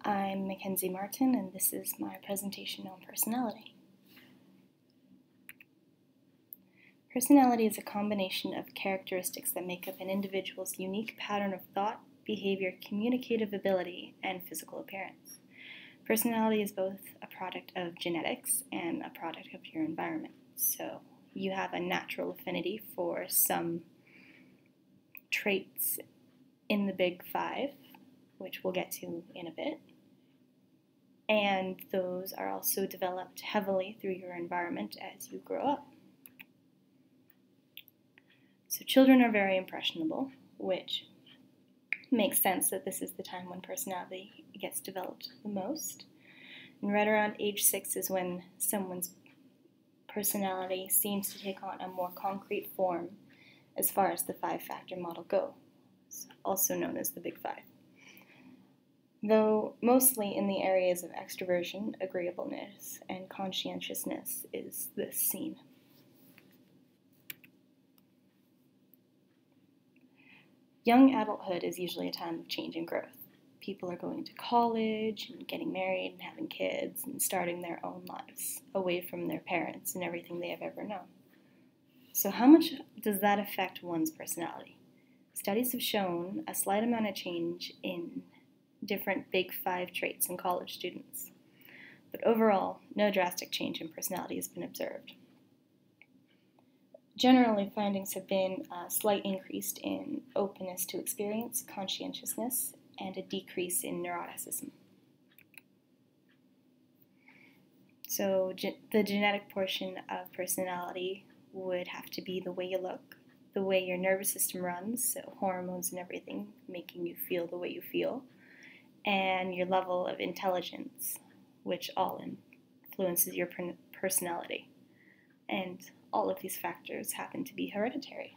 I'm Mackenzie Martin, and this is my presentation on personality. Personality is a combination of characteristics that make up an individual's unique pattern of thought, behavior, communicative ability, and physical appearance. Personality is both a product of genetics and a product of your environment. So you have a natural affinity for some traits in the Big Five, which we'll get to in a bit. And those are also developed heavily through your environment as you grow up. So children are very impressionable, which makes sense that this is the time when personality gets developed the most. And right around age 6 is when someone's personality seems to take on a more concrete form as far as the 5-factor model goes, also known as the Big Five. Though mostly in the areas of extroversion, agreeableness, and conscientiousness is this seen. Young adulthood is usually a time of change and growth. People are going to college and getting married and having kids and starting their own lives away from their parents and everything they have ever known. So how much does that affect one's personality? Studies have shown a slight amount of change in different Big Five traits in college students. But overall, no drastic change in personality has been observed. Generally, findings have been a slight increase in openness to experience, conscientiousness, and a decrease in neuroticism. So the genetic portion of personality would have to be the way you look, the way your nervous system runs, so hormones and everything making you feel the way you feel, and your level of intelligence, which all influences your personality. And all of these factors happen to be hereditary.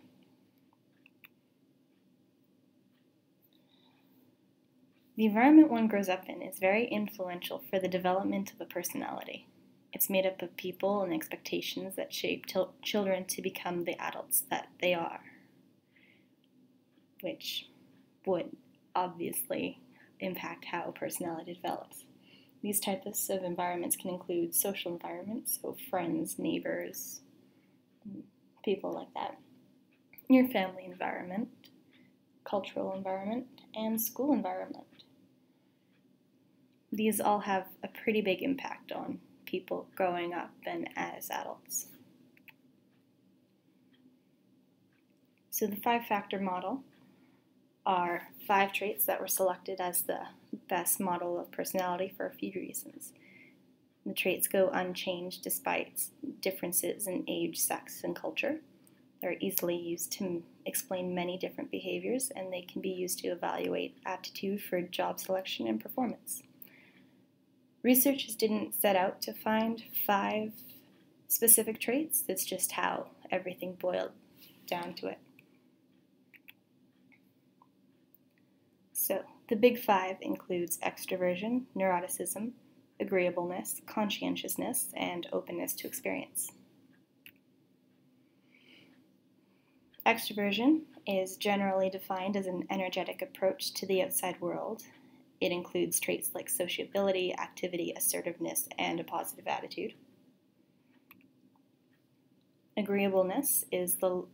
The environment one grows up in is very influential for the development of a personality. It's made up of people and expectations that shape children to become the adults that they are, which would obviously impact how personality develops. These types of environments can include social environments, so friends, neighbors, people like that, your family environment, cultural environment, and school environment. These all have a pretty big impact on people growing up and as adults. So the 5-factor model are 5 traits that were selected as the best model of personality for a few reasons. The traits go unchanged despite differences in age, sex, and culture. They're easily used to explain many different behaviors, and they can be used to evaluate aptitude for job selection and performance. Researchers didn't set out to find 5 specific traits. It's just how everything boiled down to it. So, the Big Five includes extroversion, neuroticism, agreeableness, conscientiousness, and openness to experience. Extroversion is generally defined as an energetic approach to the outside world. It includes traits like sociability, activity, assertiveness, and a positive attitude. Agreeableness is the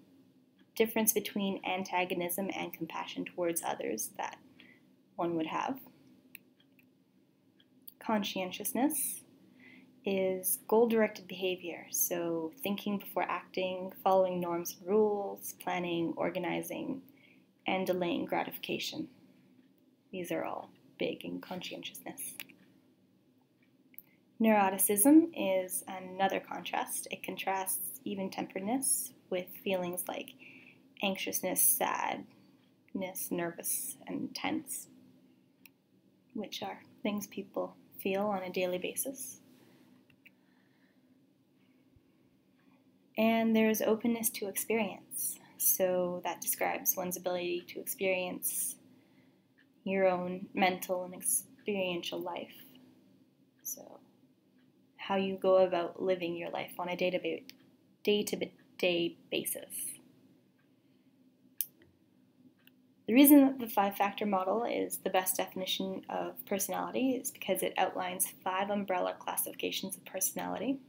difference between antagonism and compassion towards others that one would have. Conscientiousness is goal-directed behavior, so thinking before acting, following norms and rules, planning, organizing, and delaying gratification. These are all big in conscientiousness. Neuroticism is another contrast. It contrasts even-temperedness with feelings like anxiousness, sadness, nervous, and tense, which are things people feel on a daily basis. And there's openness to experience. So that describes one's ability to experience your own mental and experiential life. So how you go about living your life on a day-to-day basis. The The reason that the five-factor model is the best definition of personality is because it outlines 5 umbrella classifications of personality,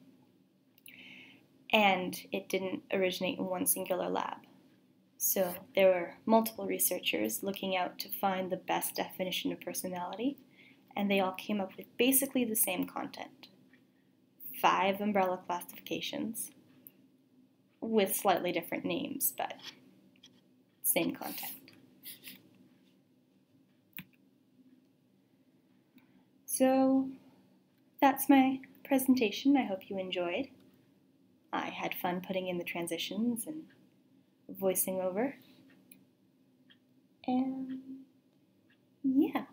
and it didn't originate in one singular lab. So there were multiple researchers looking out to find the best definition of personality, and they all came up with basically the same content. 5 umbrella classifications with slightly different names, but same content. So that's my presentation. I hope you enjoyed. I had fun putting in the transitions and voicing over. And yeah.